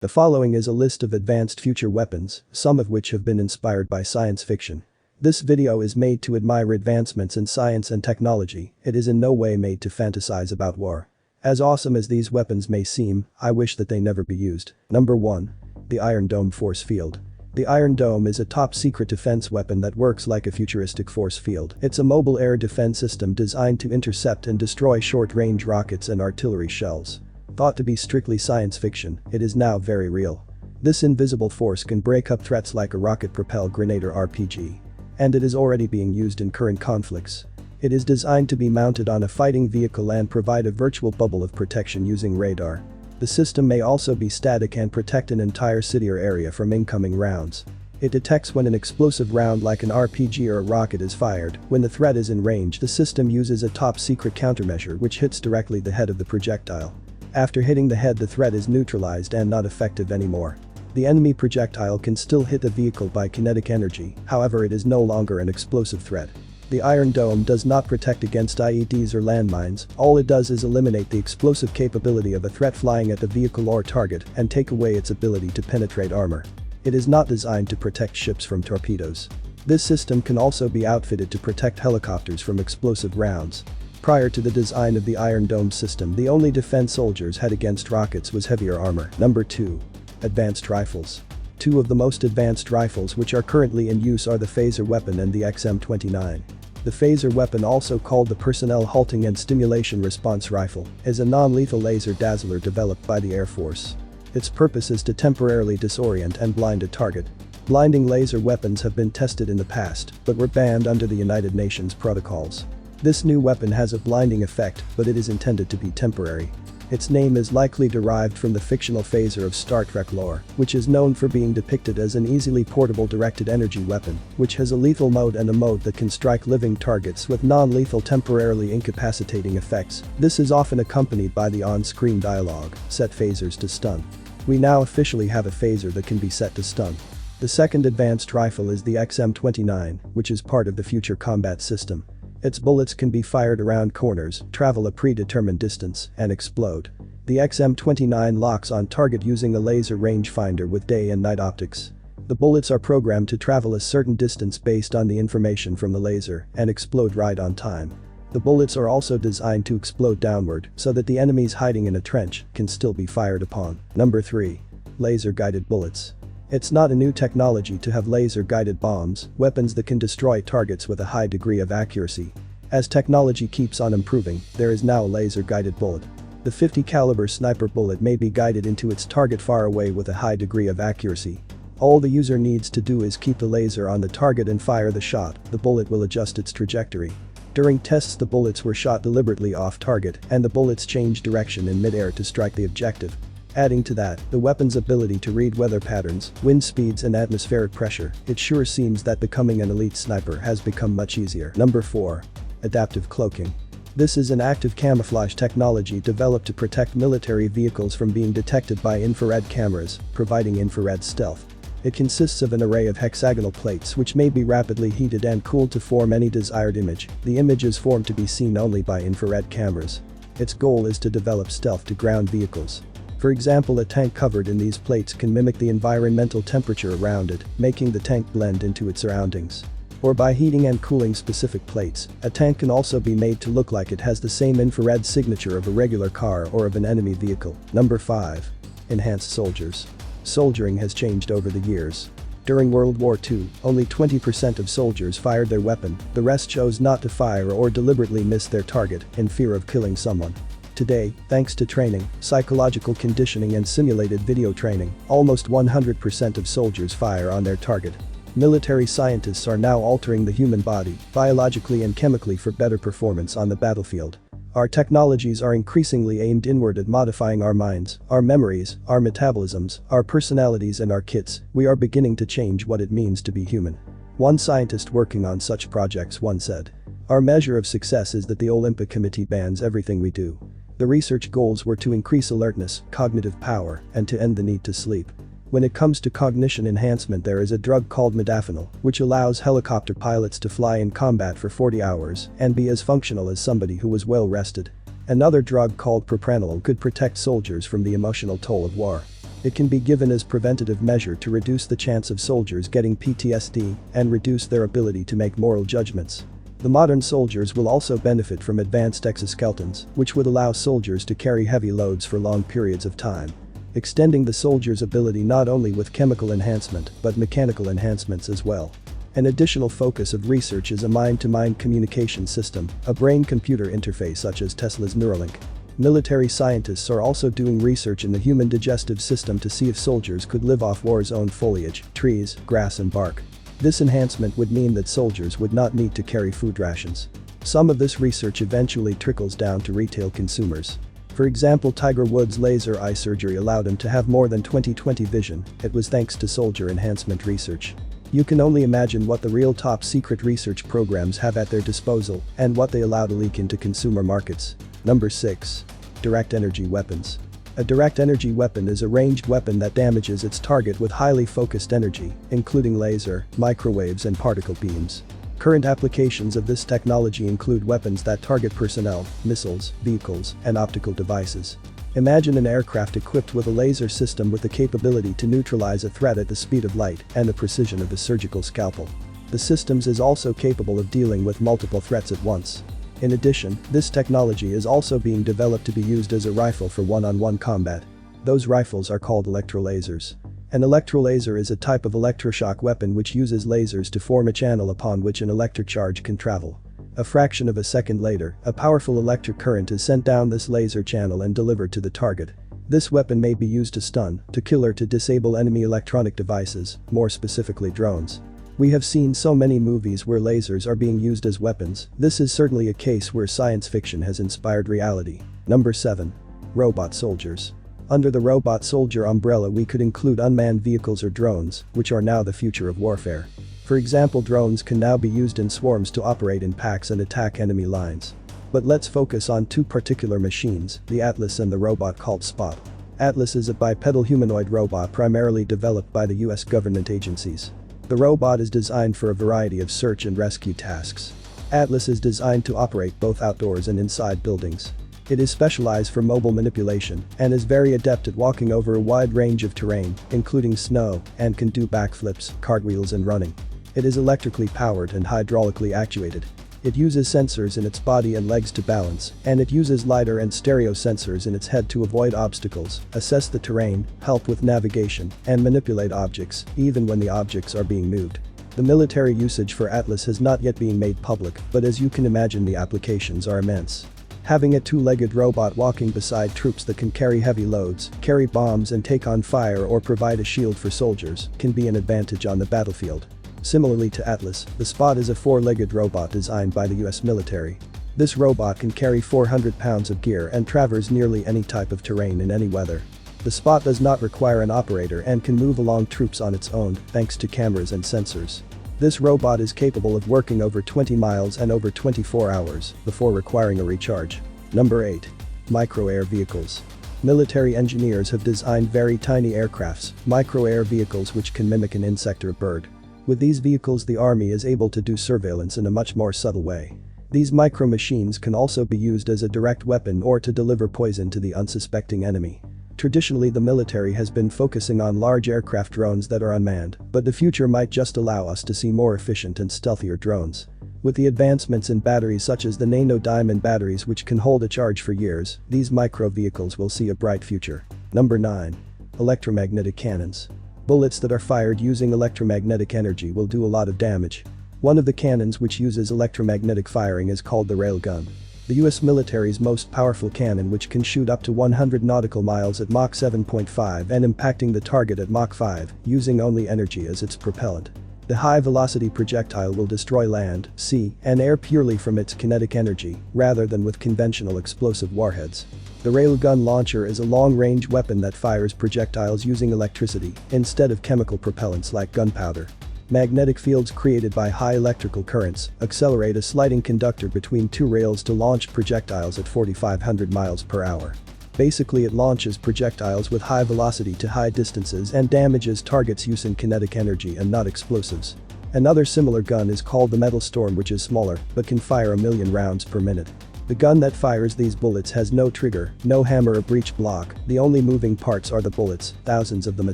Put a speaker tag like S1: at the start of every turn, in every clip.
S1: The following is a list of advanced future weapons, some of which have been inspired by science fiction. This video is made to admire advancements in science and technology, it is in no way made to fantasize about war. As awesome as these weapons may seem, I wish that they never be used. Number 1. The Iron Dome Force Field. The Iron Dome is a top-secret defense weapon that works like a futuristic force field. It's a mobile air defense system designed to intercept and destroy short-range rockets and artillery shells. Thought to be strictly science fiction, it is now very real. This invisible force can break up threats like a rocket-propelled grenade or RPG. And it is already being used in current conflicts. It is designed to be mounted on a fighting vehicle and provide a virtual bubble of protection using radar. The system may also be static and protect an entire city or area from incoming rounds. It detects when an explosive round like an RPG or a rocket is fired. When the threat is in range, the system uses a top-secret countermeasure which hits directly the head of the projectile. After hitting the head, the threat is neutralized and not effective anymore. The enemy projectile can still hit the vehicle by kinetic energy, however it is no longer an explosive threat. The Iron Dome does not protect against IEDs or landmines, all it does is eliminate the explosive capability of a threat flying at the vehicle or target and take away its ability to penetrate armor. It is not designed to protect ships from torpedoes. This system can also be outfitted to protect helicopters from explosive rounds. Prior to the design of the Iron Dome system, the only defense soldiers had against rockets was heavier armor. Number 2. Advanced Rifles. Two of the most advanced rifles which are currently in use are the phaser weapon and the XM29. The phaser weapon, also called the Personnel Halting and Stimulation Response Rifle, is a non-lethal laser dazzler developed by the Air Force. Its purpose is to temporarily disorient and blind a target. Blinding laser weapons have been tested in the past, but were banned under the United Nations protocols. This new weapon has a blinding effect, but it is intended to be temporary. Its name is likely derived from the fictional phaser of Star Trek lore, which is known for being depicted as an easily portable directed energy weapon, which has a lethal mode and a mode that can strike living targets with non-lethal temporarily incapacitating effects. This is often accompanied by the on-screen dialogue, "Set phasers to stun." We now officially have a phaser that can be set to stun. The second advanced rifle is the XM29, which is part of the Future Combat System. Its bullets can be fired around corners, travel a predetermined distance, and explode. The XM29 locks on target using a laser rangefinder with day and night optics. The bullets are programmed to travel a certain distance based on the information from the laser and explode right on time. The bullets are also designed to explode downward so that the enemies hiding in a trench can still be fired upon. Number 3. Laser-guided bullets. It's not a new technology to have laser-guided bombs, weapons that can destroy targets with a high degree of accuracy. As technology keeps on improving, there is now a laser-guided bullet. The 50 caliber sniper bullet may be guided into its target far away with a high degree of accuracy. All the user needs to do is keep the laser on the target and fire the shot. The bullet will adjust its trajectory. During tests, the bullets were shot deliberately off target, and the bullets changed direction in mid-air to strike the objective. Adding to that, the weapon's ability to read weather patterns, wind speeds and atmospheric pressure, it sure seems that becoming an elite sniper has become much easier. Number 4. Adaptive cloaking. This is an active camouflage technology developed to protect military vehicles from being detected by infrared cameras, providing infrared stealth. It consists of an array of hexagonal plates which may be rapidly heated and cooled to form any desired image. The image is formed to be seen only by infrared cameras. Its goal is to develop stealth to ground vehicles. For example, a tank covered in these plates can mimic the environmental temperature around it, making the tank blend into its surroundings. Or by heating and cooling specific plates, a tank can also be made to look like it has the same infrared signature of a regular car or of an enemy vehicle. Number 5. Enhanced soldiers. Soldiering has changed over the years. During World War II, only 20% of soldiers fired their weapon, the rest chose not to fire or deliberately missed their target in fear of killing someone. Today, thanks to training, psychological conditioning and simulated video training, almost 100% of soldiers fire on their target. Military scientists are now altering the human body, biologically and chemically, for better performance on the battlefield. Our technologies are increasingly aimed inward at modifying our minds, our memories, our metabolisms, our personalities and our kits. We are beginning to change what it means to be human. One scientist working on such projects once said, "Our measure of success is that the Olympic Committee bans everything we do." The research goals were to increase alertness, cognitive power, and to end the need to sleep. When it comes to cognition enhancement, there is a drug called modafinil, which allows helicopter pilots to fly in combat for 40 hours and be as functional as somebody who was well rested. Another drug called propranolol could protect soldiers from the emotional toll of war. It can be given as preventative measure to reduce the chance of soldiers getting PTSD and reduce their ability to make moral judgments. The modern soldiers will also benefit from advanced exoskeletons, which would allow soldiers to carry heavy loads for long periods of time, extending the soldier's ability not only with chemical enhancement but mechanical enhancements as well. An additional focus of research is a mind-to-mind communication system, a brain-computer interface such as Tesla's Neuralink. Military scientists are also doing research in the human digestive system to see if soldiers could live off war's own foliage, trees, grass and bark. This enhancement would mean that soldiers would not need to carry food rations. Some of this research eventually trickles down to retail consumers. For example, Tiger Woods' laser eye surgery allowed him to have more than 20/20 vision. It was thanks to soldier enhancement research. You can only imagine what the real top secret research programs have at their disposal and what they allow to leak into consumer markets. Number 6. Direct energy weapons. A direct energy weapon is a ranged weapon that damages its target with highly focused energy, including laser, microwaves and particle beams. Current applications of this technology include weapons that target personnel, missiles, vehicles, and optical devices. Imagine an aircraft equipped with a laser system with the capability to neutralize a threat at the speed of light and the precision of a surgical scalpel. The systems is also capable of dealing with multiple threats at once. In addition, this technology is also being developed to be used as a rifle for one-on-one combat. Those rifles are called electrolasers. An electrolaser is a type of electroshock weapon which uses lasers to form a channel upon which an electric charge can travel. A fraction of a second later, a powerful electric current is sent down this laser channel and delivered to the target. This weapon may be used to stun, to kill or to disable enemy electronic devices, more specifically drones. We have seen so many movies where lasers are being used as weapons. This is certainly a case where science fiction has inspired reality. Number 7. Robot soldiers. Under the robot soldier umbrella we could include unmanned vehicles or drones, which are now the future of warfare. For example, drones can now be used in swarms to operate in packs and attack enemy lines. But let's focus on two particular machines, the Atlas and the robot called Spot. Atlas is a bipedal humanoid robot primarily developed by the US government agencies. The robot is designed for a variety of search and rescue tasks. Atlas is designed to operate both outdoors and inside buildings. It is specialized for mobile manipulation and is very adept at walking over a wide range of terrain, including snow, and can do backflips, cartwheels and running. It is electrically powered and hydraulically actuated. It uses sensors in its body and legs to balance, and it uses LiDAR and stereo sensors in its head to avoid obstacles, assess the terrain, help with navigation, and manipulate objects, even when the objects are being moved. The military usage for Atlas has not yet been made public, but as you can imagine the applications are immense. Having a two-legged robot walking beside troops that can carry heavy loads, carry bombs and take on fire or provide a shield for soldiers can be an advantage on the battlefield. Similarly to Atlas, the Spot is a four-legged robot designed by the US military. This robot can carry 400 pounds of gear and traverse nearly any type of terrain in any weather. The Spot does not require an operator and can move along troops on its own thanks to cameras and sensors. This robot is capable of working over 20 miles and over 24 hours before requiring a recharge. Number 8. Micro-air vehicles. Military engineers have designed very tiny aircrafts, micro-air vehicles which can mimic an insect or bird. With these vehicles the army is able to do surveillance in a much more subtle way. These micro-machines can also be used as a direct weapon or to deliver poison to the unsuspecting enemy. Traditionally the military has been focusing on large aircraft drones that are unmanned, but the future might just allow us to see more efficient and stealthier drones. With the advancements in batteries such as the nano diamond batteries which can hold a charge for years, these micro-vehicles will see a bright future. Number 9. Electromagnetic cannons. Bullets that are fired using electromagnetic energy will do a lot of damage. One of the cannons which uses electromagnetic firing is called the railgun. The US military's most powerful cannon which can shoot up to 100 nautical miles at Mach 7.5 and impacting the target at Mach 5, using only energy as its propellant. The high-velocity projectile will destroy land, sea, and air purely from its kinetic energy, rather than with conventional explosive warheads. The railgun launcher is a long-range weapon that fires projectiles using electricity instead of chemical propellants like gunpowder. Magnetic fields created by high electrical currents accelerate a sliding conductor between two rails to launch projectiles at 4,500 miles per hour. Basically it launches projectiles with high velocity to high distances and damages targets using kinetic energy and not explosives. Another similar gun is called the Metal Storm which is smaller but can fire 1,000,000 rounds per minute. The gun that fires these bullets has no trigger, no hammer or breech block, the only moving parts are the bullets, thousands of them a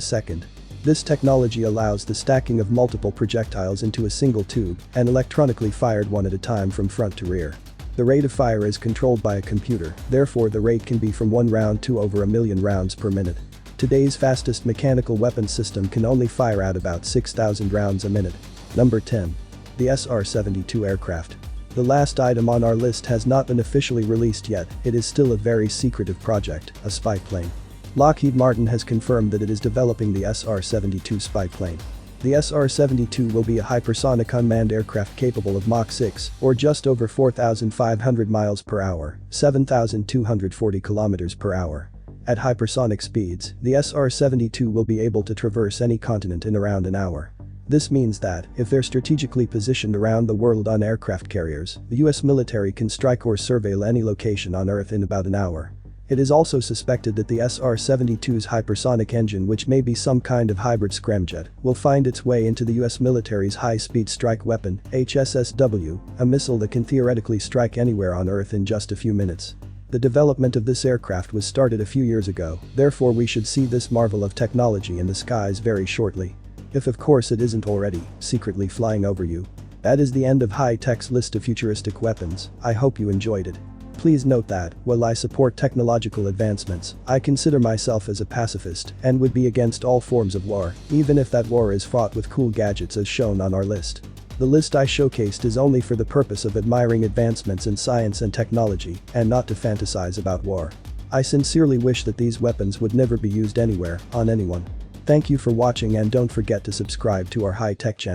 S1: second. This technology allows the stacking of multiple projectiles into a single tube and electronically fired one at a time from front to rear. The rate of fire is controlled by a computer, therefore the rate can be from 1 round to over 1,000,000 rounds per minute. Today's fastest mechanical weapon system can only fire out about 6,000 rounds a minute. Number 10. The SR-72 aircraft. The last item on our list has not been officially released yet, it is still a very secretive project, a spy plane. Lockheed Martin has confirmed that it is developing the SR-72 spy plane. The SR-72 will be a hypersonic unmanned aircraft capable of Mach 6, or just over 4,500 miles per hour, 7,240 kilometers per hour. At hypersonic speeds, the SR-72 will be able to traverse any continent in around an hour. This means that, if they're strategically positioned around the world on aircraft carriers, the US military can strike or surveil any location on Earth in about an hour. It is also suspected that the SR-72's hypersonic engine, which may be some kind of hybrid scramjet, will find its way into the US military's high-speed strike weapon, HSSW, a missile that can theoretically strike anywhere on Earth in just a few minutes. The development of this aircraft was started a few years ago, therefore we should see this marvel of technology in the skies very shortly. If of course it isn't already, secretly flying over you. That is the end of high-tech's list of futuristic weapons. I hope you enjoyed it. Please note that, while I support technological advancements, I consider myself as a pacifist and would be against all forms of war, even if that war is fought with cool gadgets as shown on our list. The list I showcased is only for the purpose of admiring advancements in science and technology and not to fantasize about war. I sincerely wish that these weapons would never be used anywhere, on anyone. Thank you for watching and don't forget to subscribe to our high-tech channel.